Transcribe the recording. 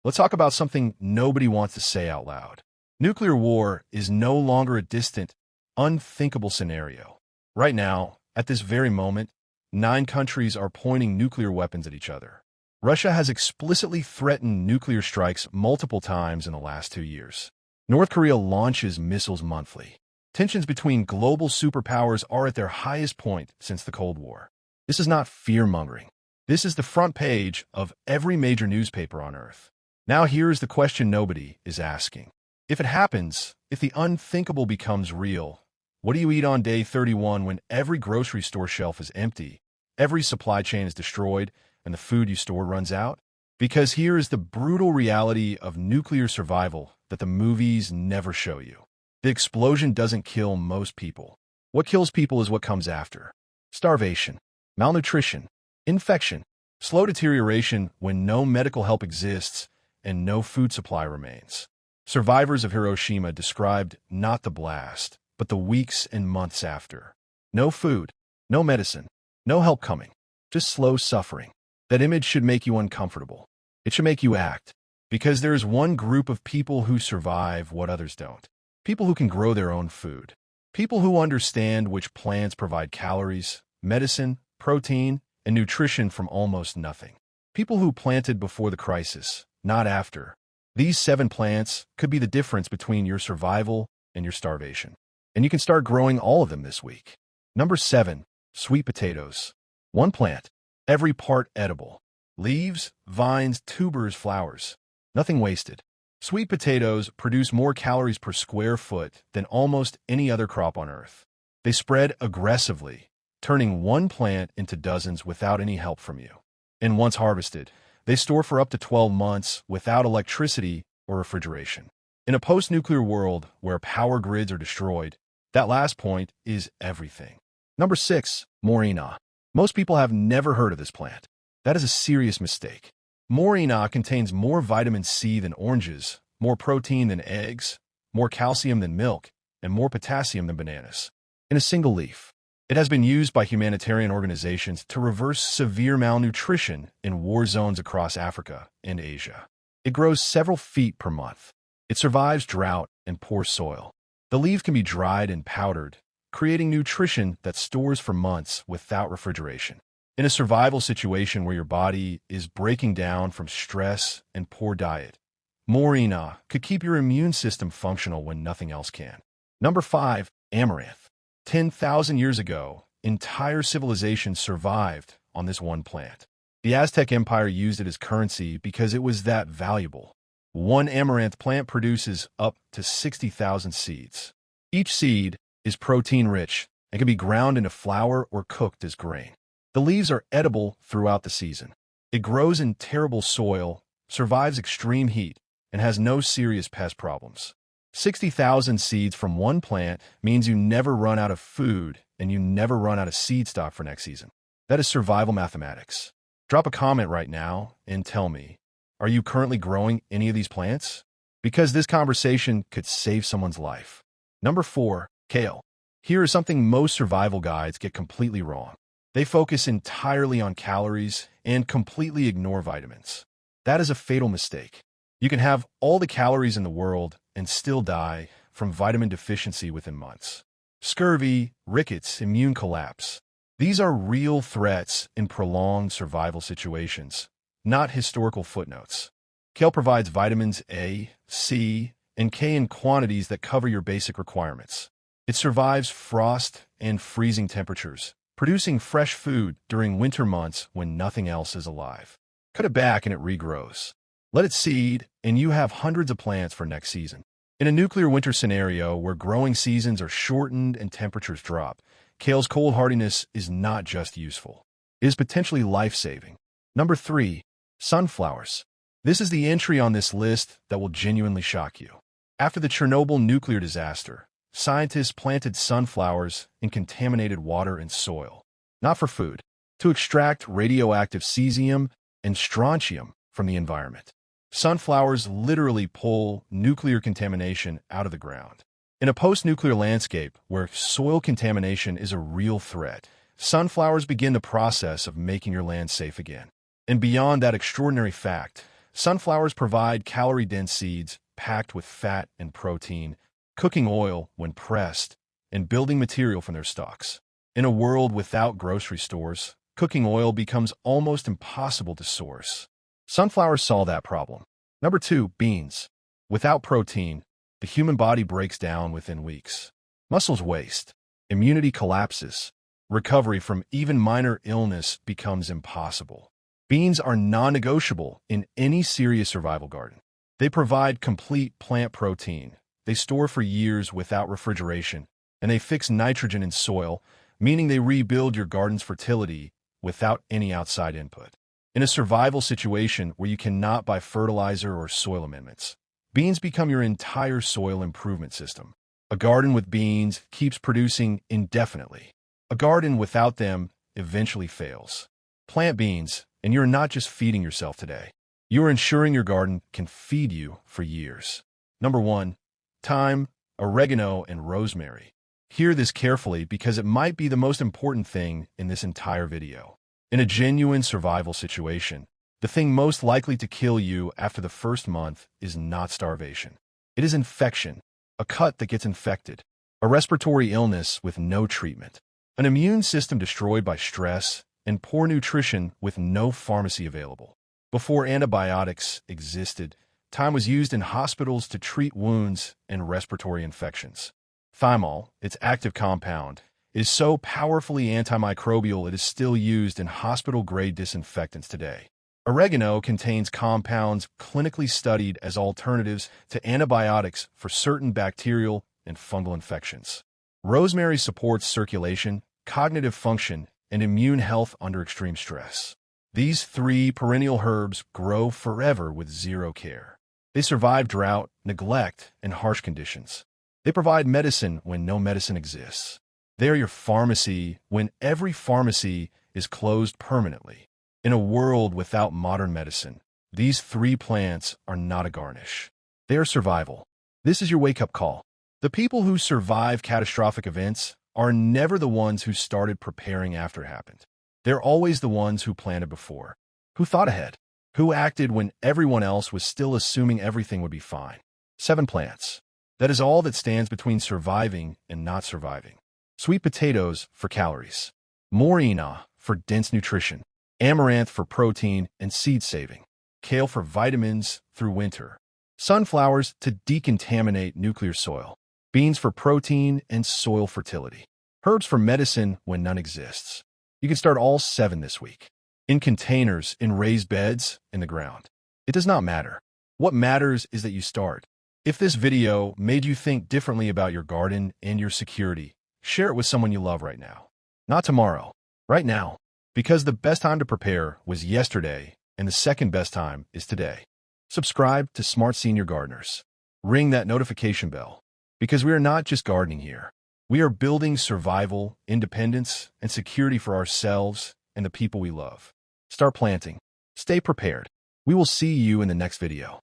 Let's talk about something nobody wants to say out loud. Nuclear war is no longer a distant, unthinkable scenario. Right now, at this very moment, 9 countries are pointing nuclear weapons at each other. Russia has explicitly threatened nuclear strikes multiple times in the last 2 years. North Korea launches missiles monthly. Tensions between global superpowers are at their highest point since the Cold War. This is not fear-mongering. This is the front page of every major newspaper on Earth. Now here's the question nobody is asking. If it happens, if the unthinkable becomes real, what do you eat on day 31 when every grocery store shelf is empty, every supply chain is destroyed, and the food you store runs out? Because here is the brutal reality of nuclear survival that the movies never show you. The explosion doesn't kill most people. What kills people is what comes after. Starvation, malnutrition, infection, slow deterioration when no medical help exists and no food supply remains. Survivors of Hiroshima described not the blast, but the weeks and months after. No food, no medicine, no help coming, just slow suffering. That image should make you uncomfortable. It should make you act, because there is one group of people who survive what others don't. People who can grow their own food. People who understand which plants provide calories, medicine, protein, and nutrition from almost nothing. People who planted before the crisis, not after. These 7 plants could be the difference between your survival and your starvation. And you can start growing all of them this week. Number 7, sweet potatoes. 1 plant, every part edible. Leaves, vines, tubers, flowers. Nothing wasted. Sweet potatoes produce more calories per square foot than almost any other crop on Earth. They spread aggressively, turning 1 plant into dozens without any help from you. And once harvested, they store for up to 12 months without electricity or refrigeration. In a post-nuclear world where power grids are destroyed, that last point is everything. Number 6, morena. Most people have never heard of this plant. That is a serious mistake. Morena contains more vitamin C than oranges, more protein than eggs, more calcium than milk, and more potassium than bananas. In a single leaf. It has been used by humanitarian organizations to reverse severe malnutrition in war zones across Africa and Asia. It grows several feet per month. It survives drought and poor soil. The leaves can be dried and powdered, creating nutrition that stores for months without refrigeration. In a survival situation where your body is breaking down from stress and poor diet, morena could keep your immune system functional when nothing else can. Number 5, amaranth. 10,000 years ago, entire civilizations survived on this one plant. The Aztec Empire used it as currency because it was that valuable. 1 amaranth plant produces up to 60,000 seeds. Each seed is protein-rich and can be ground into flour or cooked as grain. The leaves are edible throughout the season. It grows in terrible soil, survives extreme heat, and has no serious pest problems. 60,000 seeds from 1 plant means you never run out of food and you never run out of seed stock for next season. That is survival mathematics. Drop a comment right now and tell me, are you currently growing any of these plants? Because this conversation could save someone's life. Number 4, kale. Here is something most survival guides get completely wrong. They focus entirely on calories and completely ignore vitamins. That is a fatal mistake. You can have all the calories in the world and still die from vitamin deficiency within months. Scurvy, rickets, immune collapse. These are real threats in prolonged survival situations, not historical footnotes. Kale provides vitamins A, C, and K in quantities that cover your basic requirements. It survives frost and freezing temperatures, producing fresh food during winter months when nothing else is alive. Cut it back and it regrows. Let it seed, and you have hundreds of plants for next season. In a nuclear winter scenario where growing seasons are shortened and temperatures drop, kale's cold hardiness is not just useful. It is potentially life-saving. Number 3, sunflowers. This is the entry on this list that will genuinely shock you. After the Chernobyl nuclear disaster, scientists planted sunflowers in contaminated water and soil, not for food, to extract radioactive cesium and strontium from the environment. Sunflowers literally pull nuclear contamination out of the ground. In a post-nuclear landscape where soil contamination is a real threat, sunflowers begin the process of making your land safe again. And beyond that extraordinary fact, Sunflowers provide calorie-dense seeds packed with fat and protein, cooking oil when pressed, and building material from their stalks. In a world without grocery stores, cooking oil becomes almost impossible to source. Sunflowers solve that problem. Number 2, beans. Without protein, the human body breaks down within weeks. Muscles waste. Immunity collapses. Recovery from even minor illness becomes impossible. Beans are non-negotiable in any serious survival garden. They provide complete plant protein. They store for years without refrigeration, and they fix nitrogen in soil, meaning they rebuild your garden's fertility without any outside input. In a survival situation where you cannot buy fertilizer or soil amendments, beans become your entire soil improvement system. A garden with beans keeps producing indefinitely. A garden without them eventually fails. Plant beans, and you're not just feeding yourself today. You are ensuring your garden can feed you for years. Number 1, thyme, oregano, and rosemary. Hear this carefully because it might be the most important thing in this entire video. In a genuine survival situation, the thing most likely to kill you after the first month is not starvation. It is infection, a cut that gets infected, a respiratory illness with no treatment, an immune system destroyed by stress, and poor nutrition with no pharmacy available. Before antibiotics existed, thyme was used in hospitals to treat wounds and respiratory infections. Thymol, its active compound, is so powerfully antimicrobial it is still used in hospital-grade disinfectants today. Oregano contains compounds clinically studied as alternatives to antibiotics for certain bacterial and fungal infections. Rosemary supports circulation, cognitive function, and immune health under extreme stress. These 3 perennial herbs grow forever with zero care. They survive drought, neglect, and harsh conditions. They provide medicine when no medicine exists. They are your pharmacy when every pharmacy is closed permanently. In a world without modern medicine, these 3 plants are not a garnish. They are survival. This is your wake-up call. The people who survive catastrophic events are never the ones who started preparing after it happened. They're always the ones who planned before, who thought ahead, who acted when everyone else was still assuming everything would be fine. 7 plants. That is all that stands between surviving and not surviving. Sweet potatoes for calories. Morena for dense nutrition. Amaranth for protein and seed saving. Kale for vitamins through winter. Sunflowers to decontaminate nuclear soil. Beans for protein and soil fertility. Herbs for medicine when none exists. You can start all 7 this week. In containers, in raised beds, in the ground. It does not matter. What matters is that you start. If this video made you think differently about your garden and your security, share it with someone you love right now. Not tomorrow, right now. Because the best time to prepare was yesterday, and the second best time is today. Subscribe to Smart Senior Gardeners. Ring that notification bell. Because we are not just gardening here. We are building survival, independence, and security for ourselves and the people we love. Start planting. Stay prepared. We will see you in the next video.